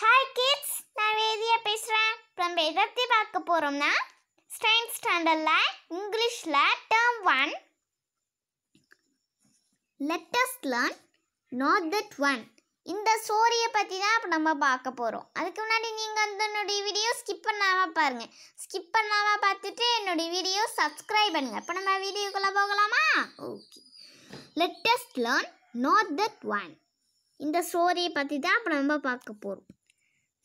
Hi kids, நான் வேதியா பேசுறேன். நம்ம எதை பத்தி பார்க்க போறோம்னா 10th ஸ்டாண்டர்ட்ல இங்கிலீஷ்ல term 1 let us learn not that one. இந்த ஸ்டோரியை பத்தி தான் இப்ப நம்ம பார்க்க போறோம். அதுக்கு முன்னாடி நீங்க என்னோட வீடியோ ஸ்கிப் பண்ணாம பாருங்க. ஸ்கிப் பண்ணாம பார்த்துட்டு என்னோட வீடியோ சப்ஸ்கிரைப் பண்ணுங்க. அப்ப நம்ம வீடியோக்குள்ள போகலாமா? Okay. Let us learn not that one. இந்த ஸ்டோரியை பத்தி தான் இப்ப நம்ம பார்க்க போறோம்.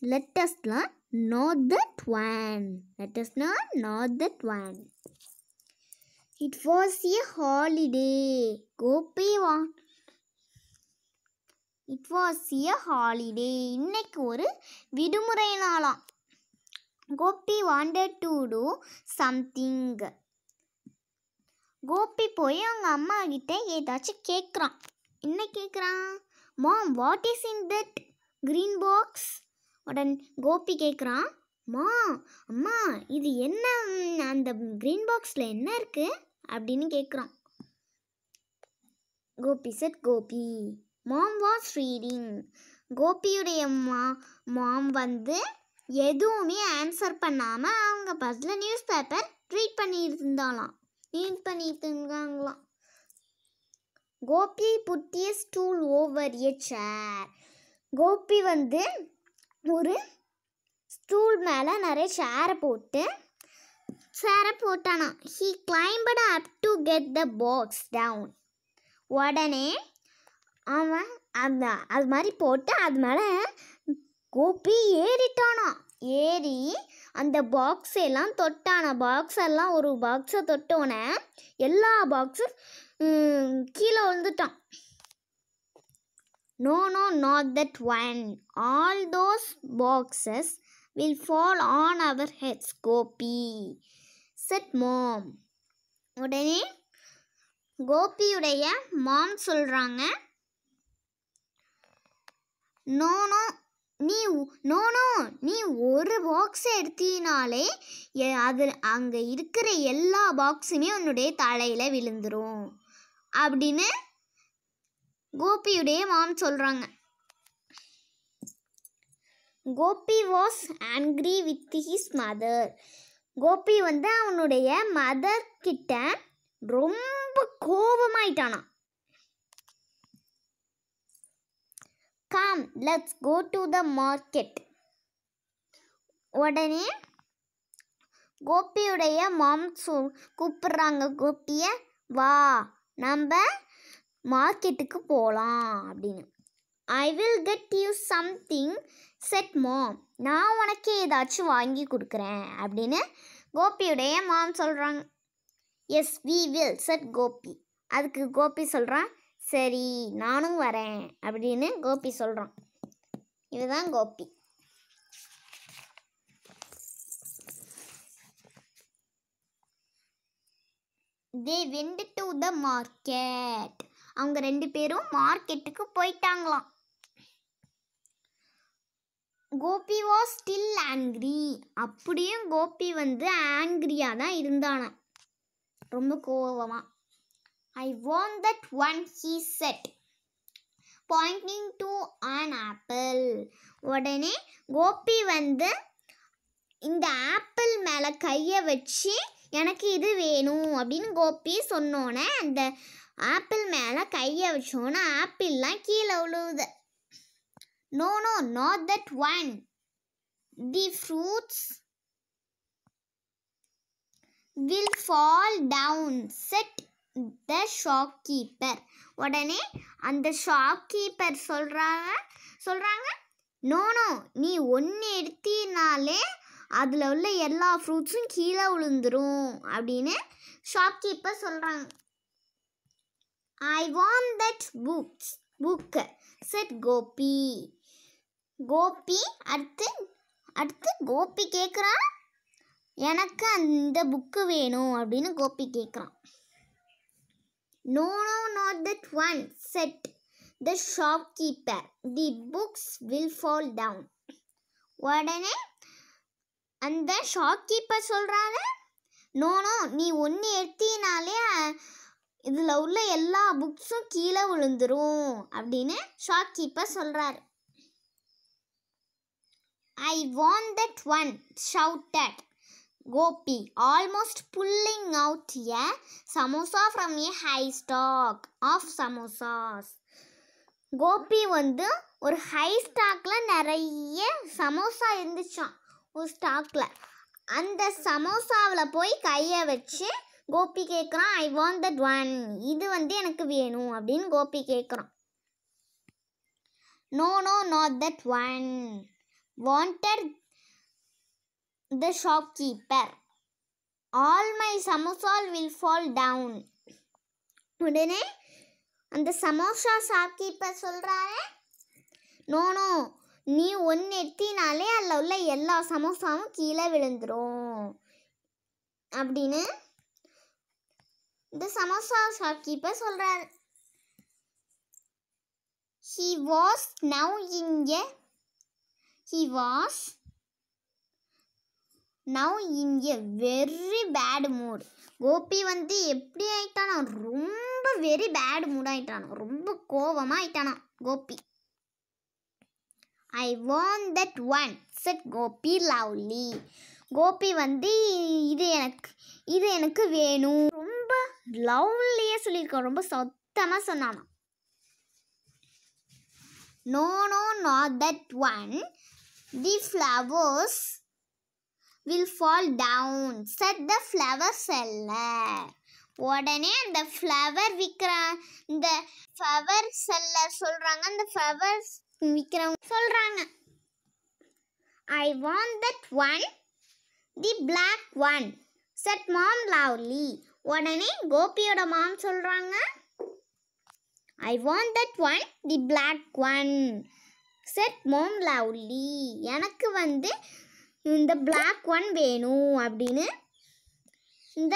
Let us learn not that one. Let us learn not that one. It was a holiday. Gopi want. It was a holiday. இன்னைக்கு ஒரு விடுமுறை நாளாம். Gopi wanted to do something. Gopi போய் அவங்க அம்மா கிட்ட ஏதாச்சும் கேட்குறான். என்ன கேட்குறான்? Mom, what is in that green box? உடன் கோபி கேட்குறான், அம்மா இது என்ன, அந்த க்ரீன் பாக்ஸில் என்ன இருக்கு அப்படின்னு கேட்குறான். Gopi said Gopi. Mom was reading. கோபியுடைய மாம் வந்து எதுவுமே ஆன்சர் பண்ணாமல் அவங்க பஸ்ஸில் நியூஸ் பேப்பர் ரீட் பண்ணியிருந்தாங்களாம். Gopi put a stool over a chair. Gopi வந்து ஒரு ஸ்டூல் மேலே நிறைய சேரை போட்டானா. He climbed up to get the box down. உடனே அவன் அது மாதிரி போட்டு அது மேலே கோபி ஏறிட்டானா. ஏறி அந்த பாக்ஸ் எல்லாம் தொட்டானா. ஒரு பாக்ஸை தொட்டோன்னே எல்லா பாக்ஸும் கீழே விழுந்துட்டான். No, not that one. All those boxes will fall on our heads, Gopi, said mom. உடனே கோபியுடைய மாம் சொல்றாங்க, நீ ஒரு பாக்ஸ் எடுத்தினாலே அது அங்கே இருக்கிற எல்லா பாக்ஸுமே உன்னுடைய தலையில் விழுந்துரும் அப்படின்னு கோபியுடைய மாம் சொல்கிறாங்க. Gopi was angry with his mother. Gopi வந்து அவனுடைய மதர் கிட்ட ரொம்ப கோபமாயிட்டானா. Come, let's go to the market. உடனே கோபியுடைய மாம் கூப்பிடுறாங்க கோபியை, வா நம்ம மார்க்கெட்டுக்கு போகலாம் அப்படின்னு. I will get you something, said mom. நான் உனக்கு ஏதாச்சும் வாங்கி கொடுக்குறேன் அப்படின்னு கோபியுடைய மாம் சொல்கிறாங்க. Yes, we will, said Gopi. அதுக்கு கோபி சொல்கிறான், சரி நானும் வரேன் அப்படின்னு கோபி சொல்கிறான். இதுதான் Gopi. They went to the market. அவங்க ரெண்டு பேரும் மார்க்கெட்டுக்கு போயிட்டாங்களாம். Gopi was still angry. அப்படியும் கோபி வந்து ஆங்க்ரியாக தான் இருந்தானா, ரொம்ப கோபமா. I want that one, he said, pointing to an apple. உடனே கோபி வந்து இந்த ஆப்பிள் மேலே கையை வச்சு எனக்கு இது வேணும் அப்படின்னு கோபி சொன்னோன்னே அந்த ஆப்பிள் மேலே கையை வச்சோன்னே ஆப்பிள்லாம் கீழே விழுவுது. No, not that one. The fruits will fall down, said the shopkeeper. உடனே அந்த ஷாப்கீப்பர் சொல்கிறாங்க, நோ நீ ஒன்று எடுத்தினாலே அதில் உள்ள எல்லா ஃப்ரூட்ஸும் கீழே விழுந்துரும் அப்படின்னு ஷாப்கீப்பர் சொல்கிறாங்க. I want that book, said Gopi. Gopi அடுத்து கோபி கேட்குறான், எனக்கு அந்த புக்கு வேணும் அப்படின்னு கோபி கேட்குறான். No, not that one, said the shopkeeper. The books will fall down. உடனே அந்த ஷாப்கீப்பர் சொல்கிறாங்க, நோ நீ ஒன்று எடுத்தினாலே இதில் உள்ள எல்லா புக்ஸும் கீழே விழுந்துரும் அப்படின்னு ஷாப்கீப்பர் சொல்கிறாரு. I want that one, shouted Gopi, almost pulling out a samosa from a high stock of samosas. Gopi வந்து ஒரு ஹை ஸ்டாக்கில் நிறைய சமோசா இருந்துச்சான் ஒரு ஸ்டாக்கில். அந்த சமோசாவில் போய் கையை வச்சு கோபி கேட்குறான், ஐ வாண்ட் தட் ஒன், இது வந்து எனக்கு வேணும் அப்படின்னு கோபி கேட்குறான். No no not that one, wanted the shopkeeper, all my samosas will fall down. உடனே அந்த சமோசா ஷாப்கீப்பர் சொல்கிறாரு, நோ நோ, நீ ஒன்று எடுத்தினாலே அதில் உள்ள எல்லா சமோசாவும் கீழே விழுந்துடும் அப்படின்னு இந்த சமோசா ஷாப்கீப்பர் சொல்கிறாரு. He was now in a very bad mood. Gopi வந்து எப்படி ஆயிட்டானா, ரொம்ப வெரி பேட் மூட் ஆயிட்டானா, ரொம்ப கோபமாக ஆயிட்டானா Gopi. I want that one, said Gopi loudly. Gopi வந்து இது எனக்கு வேணும் ரொம்ப லவ்லியே சொல்லியிருக்கான், ரொம்ப சத்தமாக சொன்னானா. No no not that one, the flowers will fall down, said the flower seller. உடனே அந்த ஃப்ளவர் விற்கிற இந்த ஃப்ளவர் செல்லர் சொல்கிறாங்க, அந்த ஃப்ளவர்ஸ் விற்கிறவங்க சொல்கிறாங்க, I want that one, the black one, said mom loudly. உடனே கோபியோட மாம் சொல்கிறாங்க, I want that one, the black one, said mom loudly. எனக்கு வந்து இந்த black one வேணும் அப்படின்னு இந்த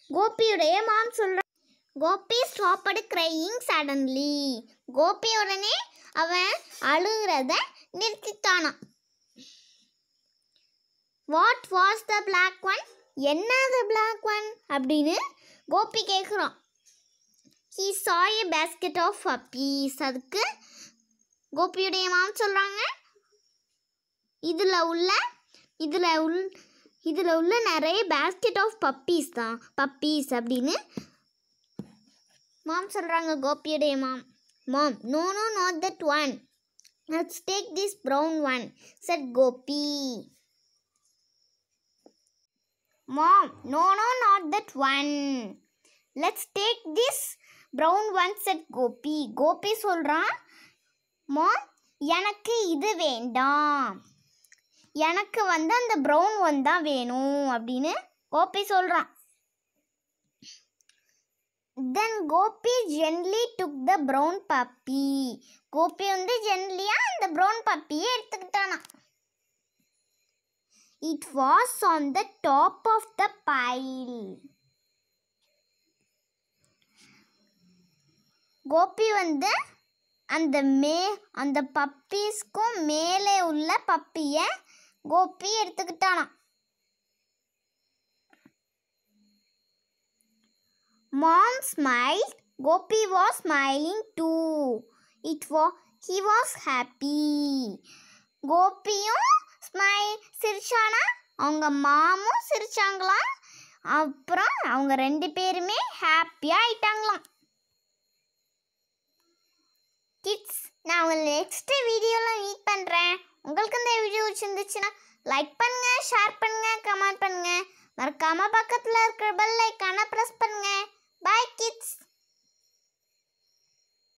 கோபியுடைய மாம் சொல்கிறான். Gopi stopped crying suddenly. Gopi உடனே அவன் அழுகிறத நிறுத்திட்டானான். What was the black one, என்னது பிளாக் ஒன் அப்படின்னு கோபி கேட்குறான். He saw a basket of puppies. அதுக்கு கோபியுடைய மாம் சொல்கிறாங்க, இதில் உள்ள நிறைய பேஸ்கெட் ஆஃப் பப்பீஸ் தான், பப்பீஸ் அப்படின்னு மாம் சொல்கிறாங்க கோபியுடைய மாம். மாம், no no not that one, let's take this brown one, said Gopi. Mom, no no not that one, let's take this brown one, said Gopi. Gopi சொல்கிறான், மாம் எனக்கு இது வேண்டாம், எனக்கு வந்து அந்த ப்ரௌன் ஒன் தான் வேணும் அப்படின்னு கோபி சொல்கிறான். Then Gopi gently took the brown puppy. Gopi வந்து ஜென்ட்லியாக அந்த ப்ரௌன் பப்பியை எடுத்துக்கிட்டானா. It was on the top of the pile. Gopi வந்து அந்த பப்பீஸ்க்கும் மேலே உள்ள பப்பியை Gopi எடுத்துக்கிட்டானா. Mom smiled. Gopi was smiling too. He was happy. கோபியும் சிரிச்சானா, அவங்க மாமும் சிரிச்சாங்களாம். அப்புறம் அவங்க ரெண்டு பேருமே ஹாப்பியாக ஆயிட்டாங்களாம். கிட்ஸ், நான் உங்களை நெக்ஸ்ட் வீடியோவில் மீட் பண்ணுறேன். உங்களுக்கு இந்த வீடியோ பிடிச்சிருந்துச்சுன்னா லைக் பண்ணுங்கள், ஷேர் பண்ணுங்கள், கமெண்ட் பண்ணுங்கள். மறக்காமல் பக்கத்தில் இருக்கிற பெல் ஐக்கானை ப்ரெஸ் பண்ணுங்கள்.